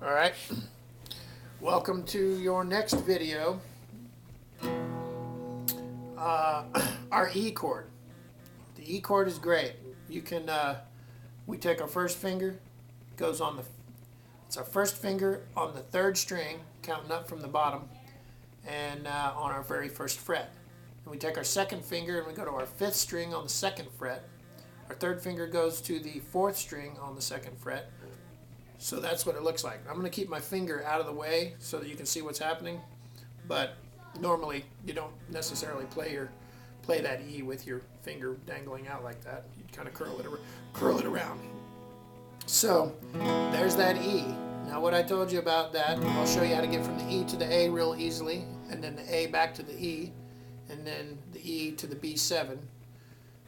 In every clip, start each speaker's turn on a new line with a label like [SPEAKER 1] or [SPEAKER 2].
[SPEAKER 1] Alright, welcome to your next video. Our E chord. The E chord is great. You can, we take our first finger, goes on it's our first finger on the third string, counting up from the bottom, and on our very first fret. And we take our second finger and we go to our fifth string on the second fret. Our third finger goes to the fourth string on the second fret. So that's what it looks like. I'm going to keep my finger out of the way so that you can see what's happening. But normally you don't necessarily play that E with your finger dangling out like that. You kind of curl it around. So there's that E. Now what I told you about that, I'll show you how to get from the E to the A real easily, and then the A back to the E, and then the E to the B7,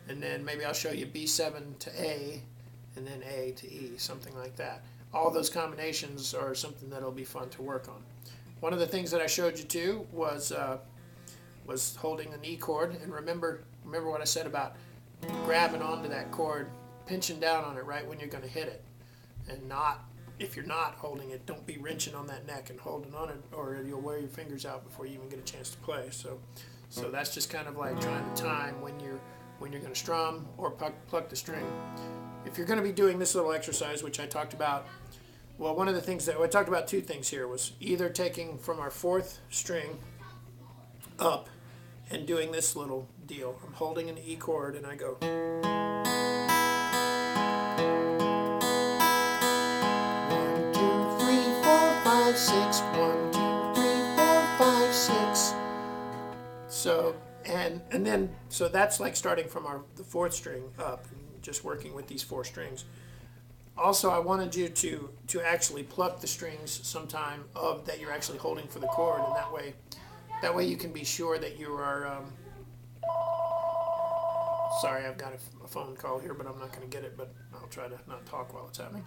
[SPEAKER 1] and then maybe I'll show you B7 to A, and then A to E, something like that. All those combinations are something that'll be fun to work on. One of the things that I showed you too was holding an E chord, and remember what I said about grabbing onto that chord, pinching down on it right when you're going to hit it, and not, if you're not holding it, don't be wrenching on that neck and holding on it, or you'll wear your fingers out before you even get a chance to play. So that's just kind of like trying to time when you're going to strum or pluck the string. If you're going to be doing this little exercise, which I talked about, well, one of the things that I talked about, two things here, was either taking from our fourth string up and doing this little deal. I'm holding an E chord and I go. 1, 2, 3, 4, 5, 6. 1, 2, 3, 4, 5, 6. So so that's like starting from the fourth string up, and just working with these four strings. Also, I wanted you to actually pluck the strings sometime that you're actually holding for the chord, and that way you can be sure that you are. Sorry, I've got a phone call here, but I'm not going to get it. But I'll try to not talk while it's happening.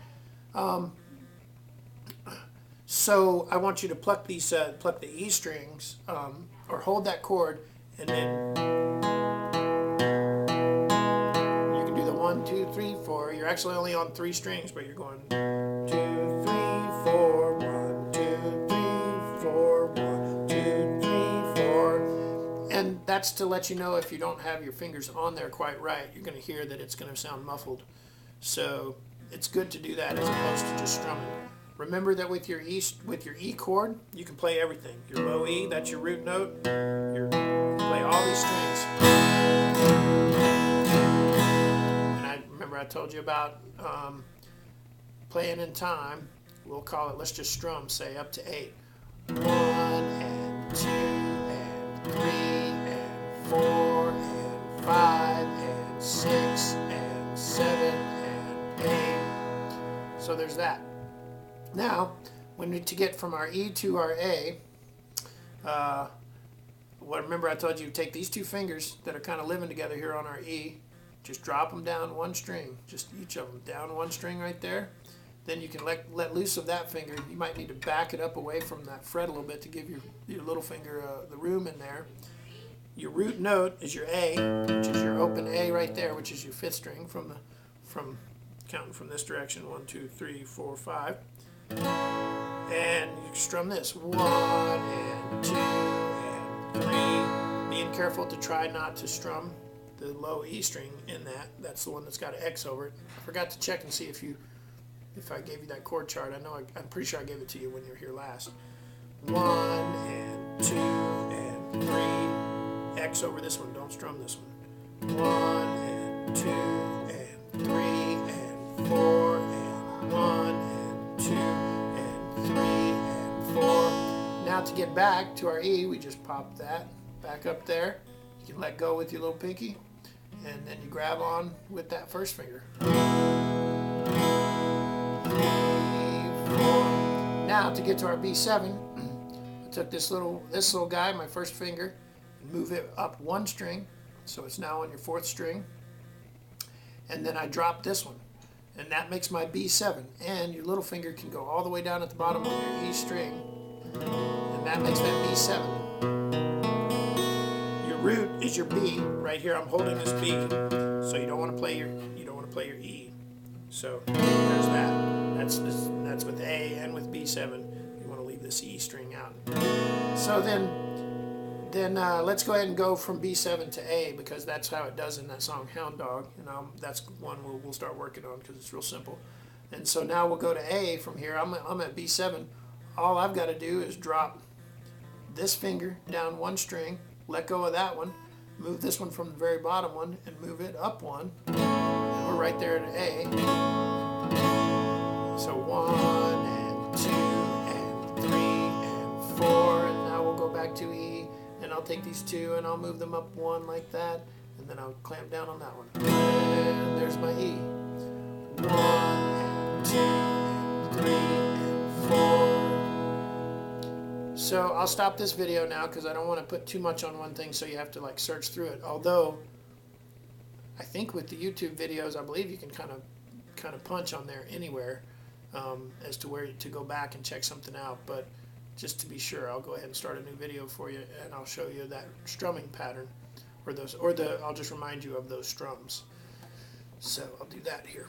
[SPEAKER 1] So I want you to pluck the E strings, or hold that chord, and then you can do the 1, 2, 3, 4. You're actually only on 3 strings, but you're going 2, 3, 4, 1, 2, 3, 4, 1, 2, 3, 4. And that's to let you know if you don't have your fingers on there quite right, you're going to hear that it's going to sound muffled. So it's good to do that as opposed to just strumming. Remember that with your E chord, you can play everything. Your low E, that's your root note. You play all these strings. And remember I told you about playing in time. We'll call it, let's just strum, say up to 8. 1 and 2 and 3 and 4 and 5 and 6 and 7 and 8. So there's that. Now, to get from our E to our A, remember I told you take these two fingers that are kind of living together here on our E, just drop them down one string, just each of them down one string right there. Then you can let loose of that finger. You might need to back it up away from that fret a little bit to give your little finger the room in there. Your root note is your A, which is your open A right there, which is your fifth string from counting from this direction, 1, 2, 3, 4, 5. And you strum this 1 and 2 and 3, being careful to try not to strum the low E string in that. That's the one that's got an X over it. I forgot to check and see if I gave you that chord chart. I'm pretty sure I gave it to you when you were here last. 1 and 2 and 3, X over this one. Don't strum this one. 1 and 2 and 3 and 4 and 1 and 2 and 3 and 4. Now to get back to our E, we just pop that back up there. You can let go with your little pinky, and then you grab on with that first finger. 3, 4. Now to get to our B7, I took this little guy, my first finger, and move it up one string, so it's now on your fourth string, and then I drop this one. And that makes my B7, and your little finger can go all the way down at the bottom of your E string, and that makes that B7. Your root is your B. Right here I'm holding this B, so you don't want to play your E. So there's that. That's with A and with B7. B7. You want to leave this E string out. So then let's go ahead and go from B7 to A, because that's how it does in that song Hound Dog, and that's one we'll start working on because it's real simple. And so now we'll go to A from here. I'm at B7. All I've got to do is drop this finger down one string, let go of that one, move this one from the very bottom one, and move it up one, and we're right there at A. So 1 and 2 and 3 and 4, and now we'll go back to E, and I'll take these two and I'll move them up one like that, and then I'll clamp down on that one. And there's my E. 1 and 2 and 3 and 4. So I'll stop this video now because I don't want to put too much on one thing so you have to like search through it. Although I think with the YouTube videos, I believe you can kind of punch on there anywhere as to where to go back and check something out. But just to be sure, I'll go ahead and start a new video for you, and I'll show you that strumming pattern, I'll just remind you of those strums. So I'll do that here.